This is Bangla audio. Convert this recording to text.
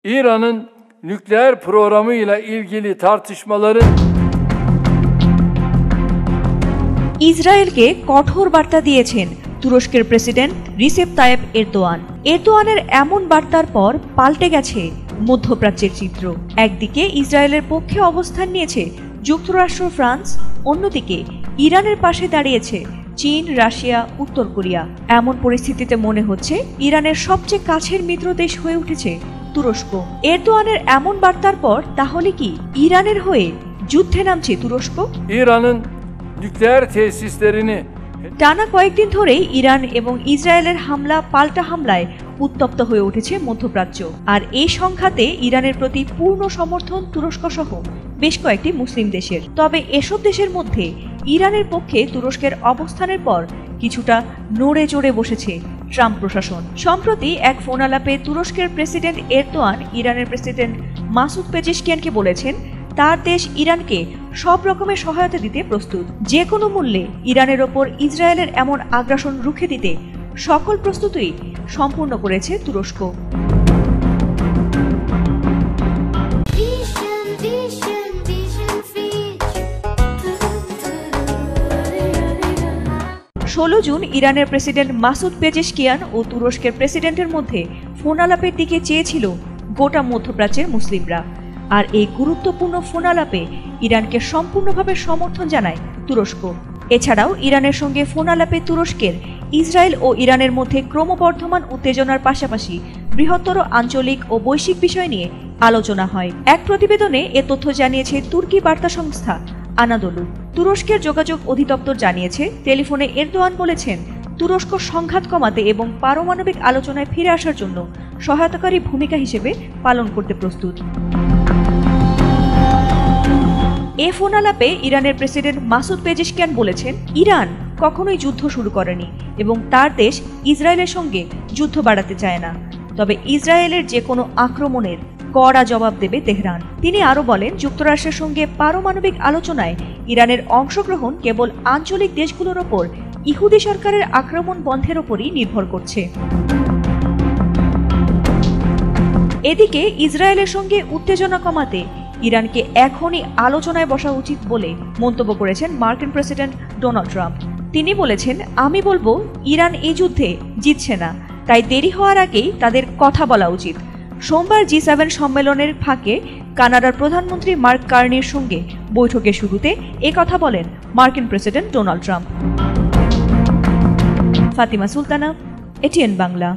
İran'ın nükleer programıyla ilgili tartışmaların ইসরায়েলকে কঠোর বার্তা দিয়েছেন তুরস্কের প্রেসিডেন্ট রিসেপ তাইয়েপ এরদোয়ান। এরদোয়ানের এমন বার্তার পর পাল্টে গেছে মধ্যপ্রাচ্যের চিত্র। একদিকে ইসরায়েলের পক্ষে অবস্থান নিয়েছে যুক্তরাষ্ট্র, ফ্রান্স, অন্যদিকে ইরানের পাশে দাঁড়িয়েছে চীন, রাশিয়া, উত্তর কোরিয়া। এমন পরিস্থিতিতে মনে হচ্ছে ইরানের সবচেয়ে কাছের মিত্র দেশ হয়ে উঠেছে তুরস্ক। এরদোয়ানের এমন বার্তার পর তাহলে কি ইরানের হয়ে যুদ্ধে নামছে তুরস্ক? İran'ın nükleer tesislerini টানা কয়েকদিন ধরেই ইরান এবং ইসরায়েলের হামলা পাল্টা হামলায় উত্তপ্ত হয়ে উঠেছে মধ্যপ্রাচ্য। আর এই সংঘাতে ইরানের প্রতি পূর্ণ সমর্থন তুরস্ক সহ বেশ কয়েকটি মুসলিম দেশের। তবে এসব দেশের মধ্যে ইরানের পক্ষে তুরস্কের অবস্থানের পর কিছুটা নড়ে চড়ে বসেছে ট্রাম্প প্রশাসন। সম্প্রতি এক ফোন আলাপে তুরস্কের প্রেসিডেন্ট এরদোয়ান ইরানের প্রেসিডেন্ট মাসুদ পেজেশকিয়ানকে বলেছেন তার দেশ ইরানকে সব রকমের সহায়তা দিতে প্রস্তুত। যে কোনো মূল্যে ইরানের ওপর ইসরায়েলের এমন আগ্রাসন রুখে দিতে সকল প্রস্তুতি সম্পূর্ণ করেছে তুরস্ক। 16 জুন ইরানের প্রেসিডেন্ট মাসুদ পেজেশকিয়ান ও তুরস্কের প্রেসিডেন্টের মধ্যে ফোন আলাপের দিকে চেয়েছিল গোটা মধ্যপ্রাচ্যের মুসলিমরা। আর এই গুরুত্বপূর্ণ ফোন আলাপে ইরানকে সম্পূর্ণভাবে সমর্থন জানায় তুরস্ক। এছাড়াও ইরানের সঙ্গে ফোন আলাপে তুরস্কের ইসরায়েল ও ইরানের মধ্যে ক্রমবর্ধমান উত্তেজনার পাশাপাশি বৃহত্তর আঞ্চলিক ও বৈশ্বিক বিষয় নিয়ে আলোচনা হয়। এক প্রতিবেদনে এ তথ্য জানিয়েছে তুর্কি বার্তা সংস্থা আনাদোলু। তুরস্কের যোগাযোগ অধিদপ্তর জানিয়েছে টেলিফোনে এরদোয়ান বলেছেন তুরস্ক সংঘাত কমাতে এবং পারমাণবিক আলোচনায় ফিরে আসার জন্য সহায়তাকারী ভূমিকা হিসেবে পালন করতে প্রস্তুত। এ ফোন আলাপে ইরানের প্রেসিডেন্ট মাসুদ পেজেশকিয়ান বলেছেন ইরান কখনোই যুদ্ধ শুরু করেনি এবং তার দেশ ইসরায়েলের সঙ্গে যুদ্ধ বাড়াতে চায় না। তবে ইসরায়েলের যে কোনো আক্রমণের কড়া জবাব দেবে তেহরান। তিনি আরও বলেন যুক্তরাষ্ট্রের সঙ্গে পারমাণবিক আলোচনায় ইরানের অংশগ্রহণ কেবল আঞ্চলিক দেশগুলোর ওপর ইহুদি সরকারের আক্রমণ বন্ধের ওপরই নির্ভর করছে। এদিকে ইসরায়েলের সঙ্গে উত্তেজনা কমাতে ইরানকে এখনই আলোচনায় বসা উচিত বলে মন্তব্য করেছেন মার্কিন প্রেসিডেন্ট ডোনাল্ড ট্রাম্প। তিনি বলেছেন আমি বলবো ইরান এই যুদ্ধে জিতছে না, তাই দেরি হওয়ার আগেই তাদের কথা বলা উচিত। সোমবার G7 সম্মেলনের ফাঁকে কানাডার প্রধানমন্ত্রী মার্ক কার্নির সঙ্গে বৈঠকের শুরুতে কথা বলেন মার্কিন president Donald Trump. Fatima Sultana, ATN Bangla.